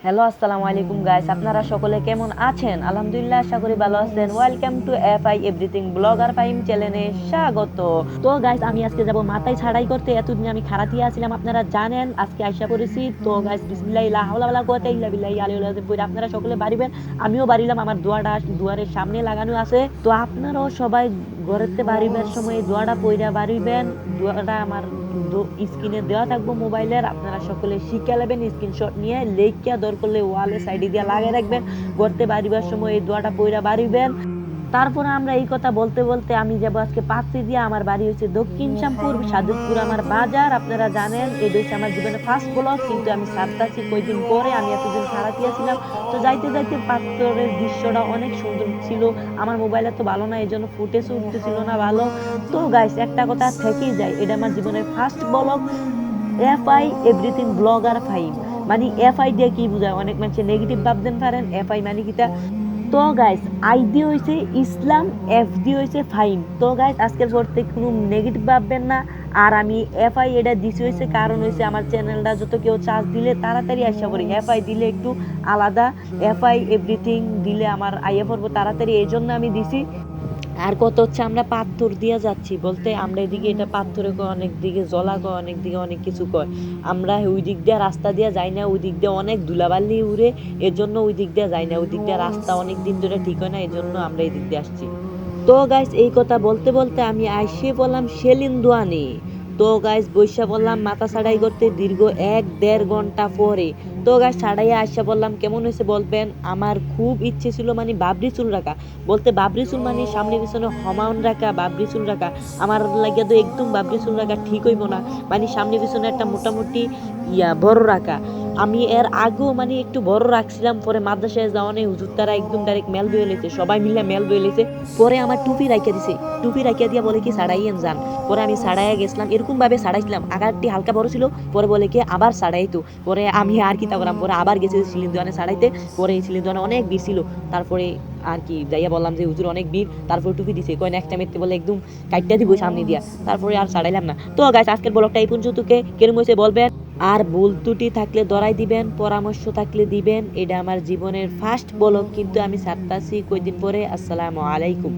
Hello, আসসালামু আলাইকুম guys, আপনারা সকলে কেমন আছেন? আলহামদুলিল্লাহ, আশা করি ভালো আছেন। Welcome to FI everything blogger Faim চ্যানেলে স্বাগত। তো গাইস, আমি আজকে যাব মাথায় ছাড়াই করতে। এতদিন আমি খারাতিয়া ছিলাম, আপনারা জানেন। আজকে আইসা পড়েছি। তো গাইস, বিসমিল্লাহ লা হাওলা ওয়ালা কুওয়াতা ইল্লা বিল্লাহি আলিয়্যিল আযীম পড়ে আপনারা সকলে বাড়িবেন, আমিও বাড়িলাম। আমার দোয়াটা দুয়ারের সামনে লাগানো আছে। তো আপনারাও সবাই ঘরেতে বাড়িবার সময় দোয়াটা পইরা বাড়িবেন। দোয়াটা আমার স্ক্রিনে দেওয়া থাকবো মোবাইলের, আপনারা সকলে শিখে নেবেন। স্ক্রিনশট নিয়ে লেখিয়া দরকার করলে ওয়ালে সাইডে দিয়ে লাগিয়ে রাখবেন। করতে বাড়িবার সময় এই দোয়াটা পইরা বাড়িবেন। তারপরে আমরা এই কথা বলতে বলতে আমি যাব আজকে পাত্রী দিয়ে। আমার বাড়ি হচ্ছে দক্ষিণ শ্যামপুর, সাদুদপুর আমার বাজার। আপনারা জানেন এই হচ্ছে আমার জীবনে ফার্স্ট ব্লগ, কিন্তু আমি ছাড়তাছি কয়েকদিন পরে। আমি এতদিন খারাপিয়া ছিলাম। তো যাইতে যাইতে পাত্রের দৃশ্যটা অনেক সুন্দর ছিল। আমার মোবাইলে তো ভালো না, এই জন্য ফুটেজ উঠতেছিল না ভালো। তো গাইস, একটা কথা থেকেই যায়, এটা আমার জীবনের first blog. FI everything blogger Faim মানে এফআই দিয়ে কি বোঝায়? অনেক মানুষ নেগেটিভ ভাবতেন পারেন। এফআই মানে কিটা? তো গাইস, আই দিয়ে হয়েছে ইসলাম, এফ দিয়ে হয়েছে ফাইম। তো গাইস, আজকের পর থেকে কোনো নেগেটিভ ভাববেন না। আর আমি এফআই এটা দিছি হয়েছে কারণ হয়েছে আমার চ্যানেলটা যত কেউ চার্জ দিলে তাড়াতাড়ি আসা পড়ি। এফআই দিলে একটু আলাদা, এফআই এভরিথিং দিলে আমার আইয়া পড়বো তাড়াতাড়ি, এই জন্য আমি দিছি। আর কত হচ্ছে, আমরা পাথর দিয়া যাচ্ছি বলতে, আমরা এদিকে এটা পাথরে কয়, অনেক দিকে জলা কয়, অনেক দিকে অনেক কিছু কয়। আমরা ওই দিক দিয়ে রাস্তা দিয়ে যাই না, ওই দিক দিয়ে অনেক ধুলাবালি উড়ে, এর জন্য ওই দিক দিয়ে যাই না। ওই দিক দিয়ে রাস্তা অনেক দিন ধরে ঠিক হয় না, এই জন্য আমরা এই দিক দিয়ে আসছি। তো গাইস, এই কথা বলতে বলতে আমি আইসে বললাম সেলিম দোয়ানে। তো গাইস, বৈশা বললাম মাথা ছাড়াই করতে দীর্ঘ 1-1.5 ঘন্টা পরে। তো গাইস, ছাড়াইয়া আইসা বললাম কেমন হয়েছে বলবেন। আমার খুব ইচ্ছে ছিল মানে বাবরি চুল রাখা, বলতে বাবরি চুল মানে সামনে পিছনে হমাউন রাখা, বাবরি চুল রাখা। আমার লাগিয়া তো একদম বাবরি চুল রাখা ঠিক হইব না, মানে সামনে পিছনে একটা মোটামুটি বড় রাখা। আমি এর আগেও মানে একটু বড় রাখছিলাম, পরে মাদ্রাসায় যাওয়া নেই, হুজুর তারা একদম ডাইরেক্ট মেল বয়ে লেছে, সবাই মিলে মেল বয়ে লেছে। পরে আমার টুপি রাখিয়া দিছে, টুপি রাখিয়া দিয়া বলে কি সাড়াইয়েন যান। পরে আমি সাড়াইয়া গেছিলাম, এরকম ভাবে সাড়াইছিলাম, আগারটি হালকা বড় ছিল। পরে বলে কি আবার সাড়াইতো। পরে আমি আর কি তা করলাম, পরে আবার গেছি সিলিন দোকানে সাড়াইতে। পরে সিলিন দোকানে অনেক ভিড় ছিল। তারপরে আর কি যাইয়া বললাম যে হুজুর অনেক ভিড়, তারপরে টুপি দিছে, কয় নেক্সট টাইম বলে একদম কাইটটা দিব সামনে দিয়া। তারপরে আর ছাড়াইলাম না। তো গাইস, আজকের ব্লগটা এই পর্যন্ত। কেরম হয়েছে বলবেন, আর ভুল ত্রুটি থাকলে ধরাই দিবেন, পরামর্শ থাকলে দিবেন। এটা আমার জীবনের ফার্স্ট ব্লগ, কিন্তু আমি ছাড়তাছি কয়দিন পরে। আসসালামু আলাইকুম।